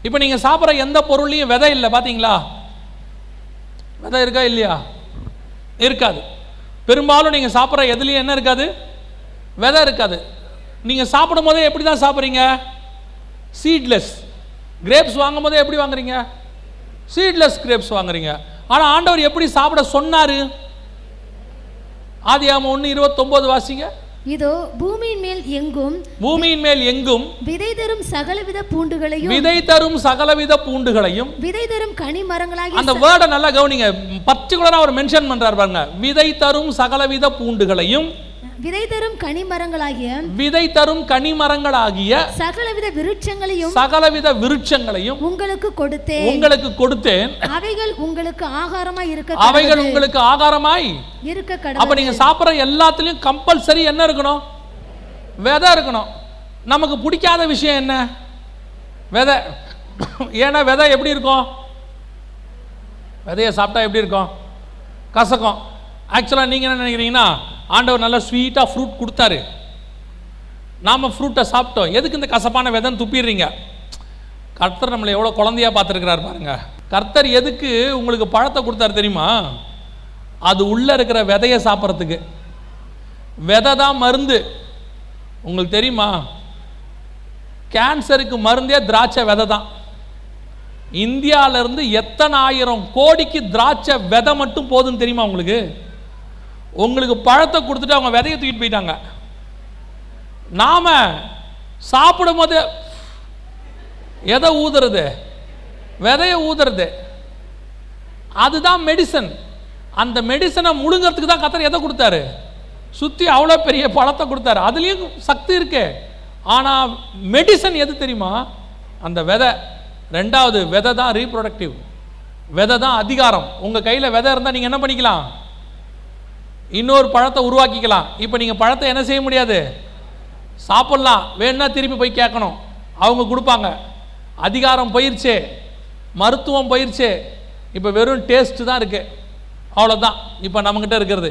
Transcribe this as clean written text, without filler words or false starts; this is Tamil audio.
இப்போ நீங்கள் சாப்பிட்ற எந்த பொருள்லையும் விதை இல்லை, பார்த்தீங்களா? விதை இருக்கா இல்லையா? இருக்காது. பெரும்பாலும் நீங்கள் சாப்பிட்ற எதுலேயும் என்ன இருக்காது? விதை இருக்காது. நீங்கள் சாப்பிடும் போதே எப்படி தான் சாப்பிட்றீங்க? சீட்லெஸ் கிரேப்ஸ் வாங்கும் போதே எப்படி வாங்குறீங்க? சீட்லெஸ் கிரேப்ஸ் வாங்குறீங்க. ஆனால் ஆண்டவர் எப்படி சாப்பிட சொன்னார்? ஆதியாகமம் 1:29 வாசிங்க. இதோ பூமியின் மேல் எங்கும் விதை தரும் சகலவித பூண்டுகளையும் விதை தரும் கனி மரங்களாகிய, அந்த வேர்டை நல்லா கவனிங்க, பர்டிகுலரா அவர் மென்ஷன் பண்றார் பாருங்க. விதை தரும் சகலவித பூண்டுகளையும் விதை தரும் கனிமரங்களாகிய சகலவித விருட்சங்களையும் உங்களுக்கு கொடுத்தேன். அவைகள் உங்களுக்கு ஆகாரமாய் இருக்க கடவுள். அப்ப நீங்க சாப்பிடுற எல்லாத்துலயும் கம்பல்சரி என்ன இருக்கணும்? விதை இருக்கணும். நமக்கு பிடிக்காத விஷயம் என்ன? விதை. ஏன்னா விதை எப்படி இருக்கும்? விதையை சாப்பிட்டா எப்படி இருக்கும்? கசக்கும். ஆக்சுவலாக நீங்கள் என்ன நினைக்கிறீங்கன்னா, ஆண்டவர் நல்லா ஸ்வீட்டாக ஃப்ரூட் கொடுத்தாரு, நாம் ஃப்ரூட்டை சாப்பிட்டோம், எதுக்கு இந்த கசப்பான விதைன்னு துப்பிடுறீங்க? கர்த்தர் நம்மளை எவ்வளோ குழந்தையாக பார்த்துருக்கிறார் பாருங்க. கர்த்தர் எதுக்கு உங்களுக்கு பழத்தை கொடுத்தாரு தெரியுமா? அது உள்ளே இருக்கிற விதையை சாப்பிட்றதுக்கு. விதை தான் மருந்து. உங்களுக்கு தெரியுமா, கேன்சருக்கு மருந்தே திராட்சை விதை தான். இந்தியாவிலிருந்து எத்தனை ஆயிரம் கோடிக்கு திராட்சை விதை மட்டும் போதுன்னு தெரியுமா உங்களுக்கு? உங்களுக்கு பழத்தை கொடுத்துட்டு அவங்க விதையை தூக்கிட்டு போயிட்டாங்க. நாம சாப்பிடும் போது எதை ஊதுறது? விதையை ஊதுறது. அதுதான் மெடிசன். அந்த மெடிசனை முழுங்கிறதுக்கு தான் கர்த்தர் எதை கொடுத்தாரு? சுற்றி அவ்வளோ பெரிய பழத்தை கொடுத்தாரு. அதுலேயும் சக்தி இருக்கு. ஆனால் மெடிசன் எது தெரியுமா? அந்த விதை. ரெண்டாவது, விதை தான் ரீப்ரொடக்டிவ். விதை தான் அதிகாரம். உங்கள் கையில் விதை இருந்தால் நீங்கள் என்ன பண்ணிக்கலாம்? இன்னொரு பழத்தை உருவாக்கிக்கலாம். இப்போ நீங்கள் பழத்தை என்ன செய்ய முடியாது? சாப்பிட்லாம், வேணும்னா திருப்பி போய் கேட்கணும், அவங்க கொடுப்பாங்க. அதிகாரம் போயிடுச்சு, மருத்துவம் போயிடுச்சு, இப்போ வெறும் டேஸ்ட்டு தான் இருக்குது. அவ்வளோதான் இப்போ நம்மக்கிட்ட இருக்கிறது.